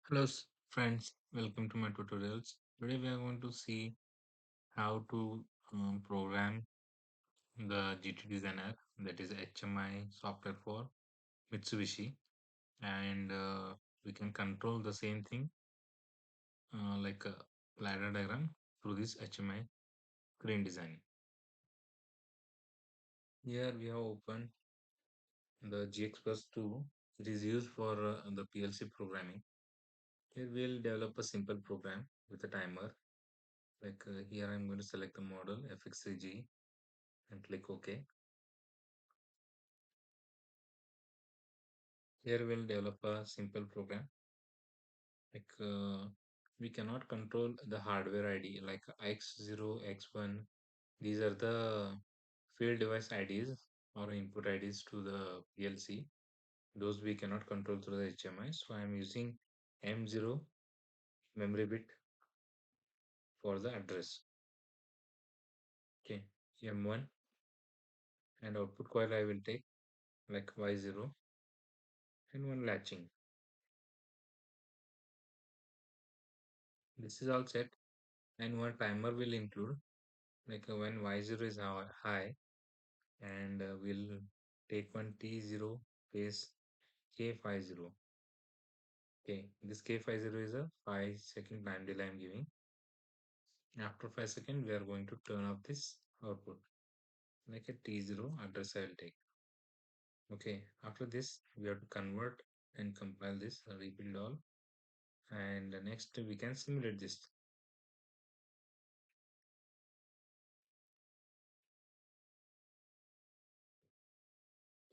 Hello friends, welcome to my tutorials. Today we are going to see how to program the GT designer, that is HMI software for Mitsubishi, and we can control the same thing like a ladder diagram through this HMI screen design. Here we have opened the GX Plus 2. It is used for the PLC programming. Here we'll develop a simple program with a timer. Like here I'm going to select the model FX3G and click OK. Here we'll develop a simple program. Like we cannot control the hardware ID like X0, X1. These are the field device IDs or input IDs to the PLC. Those we cannot control through the HMI. So I'm using M0 memory bit for the address. Okay, M1 and output coil I will take like Y0 and one latching. This is all set, and one timer will include like when Y0 is high, and we'll take one T0 phase K50. Okay, this K50 is a 5-second time delay I'm giving. After 5 seconds, we are going to turn off this output like a T0 address I'll take. Okay, after this, we have to convert and compile this, rebuild all, and next we can simulate this.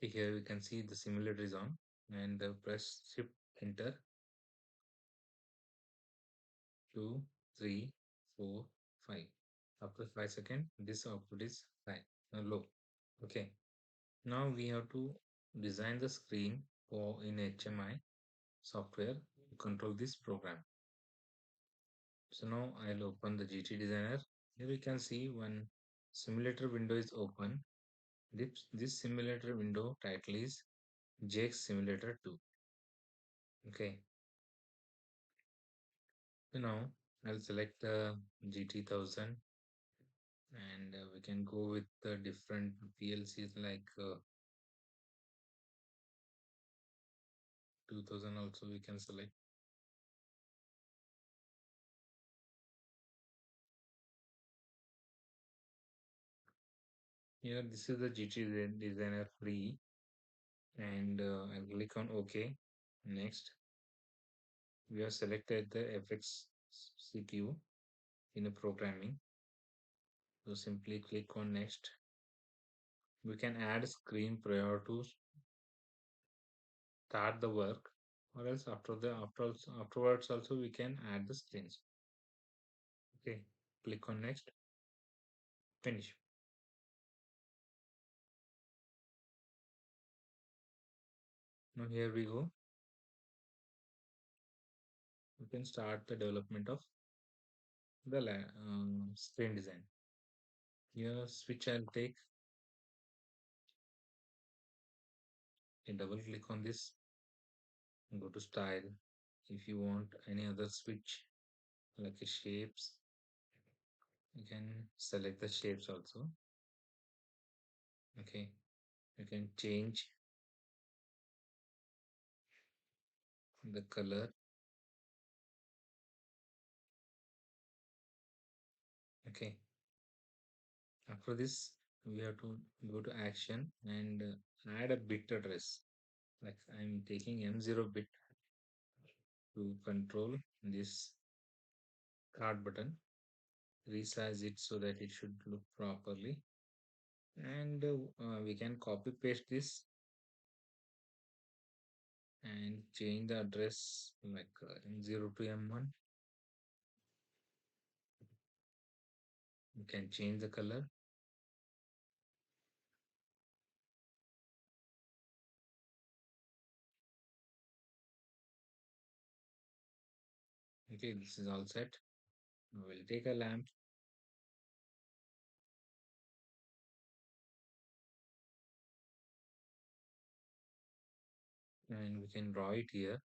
Here we can see the simulator is on, and press shift enter. 2, 3, 4, 5. After 5 seconds, this output is high, low. Okay. Now we have to design the screen for in HMI software to control this program. So now I'll open the GT designer. Here we can see one simulator window is open. This simulator window title is JX Simulator 2. Okay. So now I'll select the GT1000, and we can go with the different PLCs like 2000 also we can select. Here this is the GT designer free, and I'll click on OK. Next, we have selected the FX CPU in a programming. So simply click on next. We can add a screen prior to start the work, or else afterwards also we can add the screens. Okay, click on next, finish. Now here we go. We can start the development of the screen design. Here switch I'll take a double click on this, go to style. If you want any other switch like a shapes, you can select the shapes also. Okay, you can change the color. Okay, after this we have to go to action and add a bit address. Like I'm taking M0 bit to control this card button, resize it so that it should look properly, and we can copy paste this and change the address like M0 to M1. You can change the color. Okay, this is all set. Now we'll take a lamp, and we can draw it here.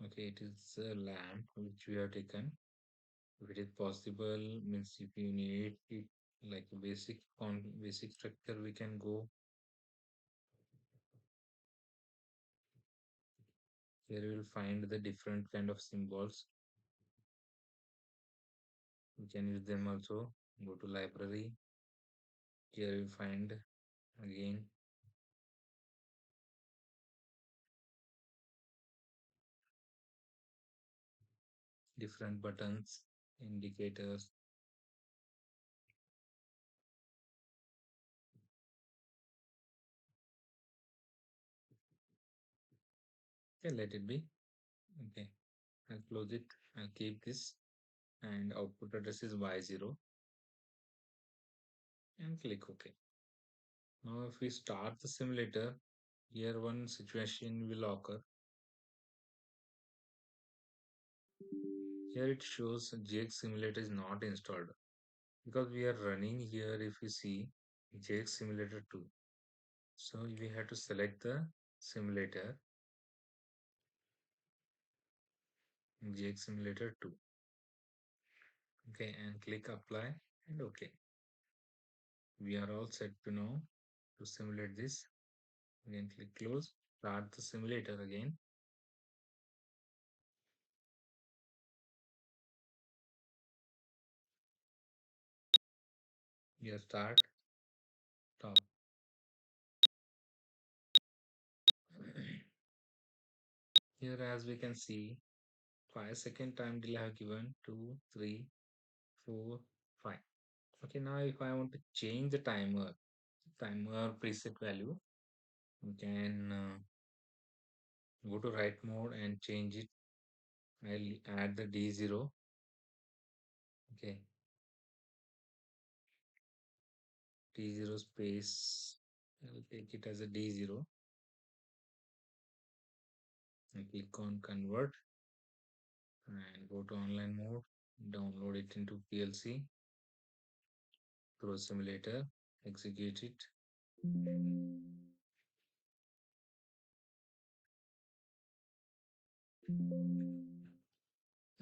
Okay, it is a lamp which we have taken. If it is possible, means if you need it like a basic structure, we can go. Here you will find the different kind of symbols. You can use them also. Go to library. Here you find again different buttons, indicators. Okay, let it be. Okay, I'll close it. I'll keep this, and output address is y0 and click OK. Now if we start the simulator, here one situation will occur. Here it shows JX simulator is not installed because we are running here. If you see JX simulator 2, so we have to select the simulator JX simulator 2. Okay, and click apply and OK. We are all set to know to simulate this. Again click close, start the simulator again. Here start, stop. Here as we can see 5-second time delay I have given 2, 3, 4, 5. Okay, now if I want to change the timer preset value, you can go to write mode and change it. I'll add the D0. Okay, D0 space. I'll take it as a D0 and click on convert and go to online mode. Download it into PLC. Pro simulator. Execute it.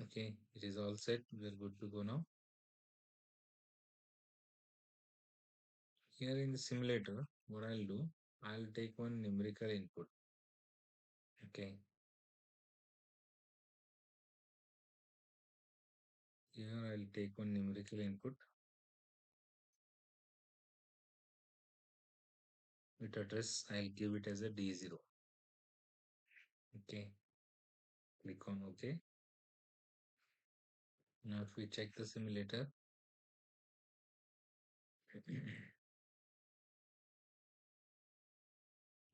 Okay, it is all set. We're good to go now. Here in the simulator, what I'll do, I'll take one numerical input. Okay, here I'll take one numerical input with address. I'll give it as a D0. Okay, click on OK. Now if we check the simulator,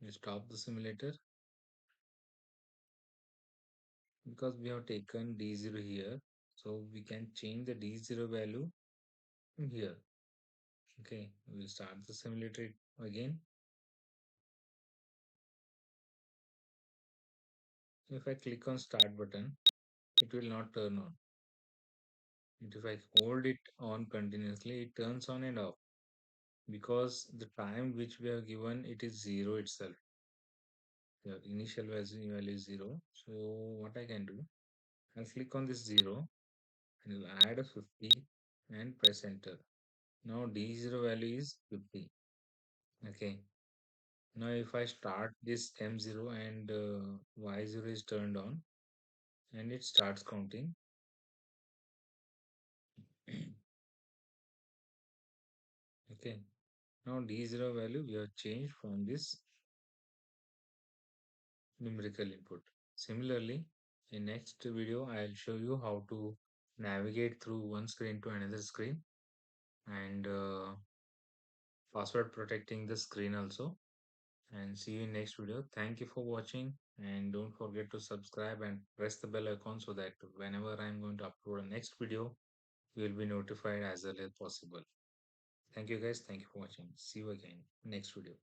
we stop the simulator because we have taken D0 here. So we can change the D0 value from here. Okay, we'll start the simulator again. If I click on start button, it will not turn on. And if I hold it on continuously, it turns on and off because the time which we have given it is 0 itself. The initial value is 0. So what I can do, I'll click on this 0 and I'll add a 50 and press enter. Now D0 value is 50. Okay. Now if I start this M0 and Y0 is turned on and it starts counting. Okay. Now D0 value we have changed from this numerical input. Similarly, in next video, I'll show you how to navigate through one screen to another screen and password protecting the screen also. And see you in next video. Thank you for watching and don't forget to subscribe and press the bell icon so that whenever I'm going to upload a next video, you will be notified as early as possible. Thank you guys. Thank you for watching. See you again next video.